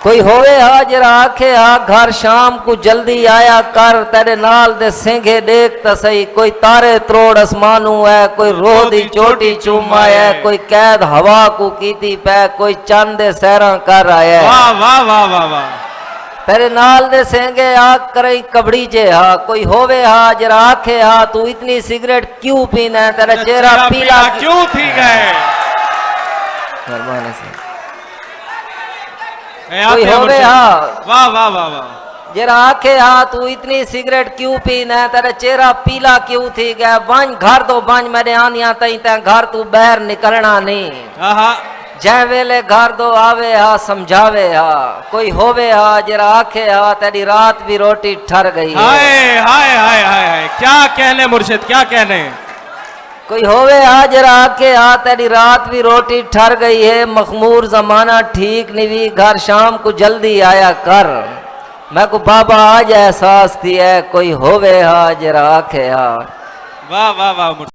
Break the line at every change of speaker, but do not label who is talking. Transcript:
कोई होवे हा जरा आखे हा घर शाम को जल्दी आया कर, तेरे नाल दे सिंघे देख त सही। कोई तारे त्रोड़ आसमानू है, कोई रोह दी चोटी चूमा है, कोई कैद हवा को कीती पै, कोई चंद दे सैरा कर आया।
वाह वाह वाह वाह वाह।
तेरे नाल दे सेंगे आग करई कबड़ी जे हा। कोई होवे हा जरा आखे हा तू इतनी सिगरेट क्यों पीना है, तेरा चेहरा पीला
क्यों थी गए।
मेहरबानी से
कोई
होवे हा
वाह वाह वाह वाह।
जरा आखे हा तू इतनी सिगरेट क्यों पीना है, तेरा चेहरा पीला क्यों थी गया। बंज घर तो बंज मेरे आनिया तई ते घर तू बाहर निकलना नहीं। जै वेले घर दो आवे हा समझावे हा। कोई होवे हा जरा आखे हा तेरी रात भी रोटी ठर गई है।
हाय हाय हाय हाय, क्या कहने मुर्शिद क्या कहने।
कोई होवे हा जरा आखे हा तेरी रात भी रोटी ठर गई है। मखमूर जमाना ठीक नहीं, घर शाम को जल्दी आया कर। मैं को बाबा आज एहसास थी है। कोई होवे हा जरा आखे हा।
वाह वाह वाह।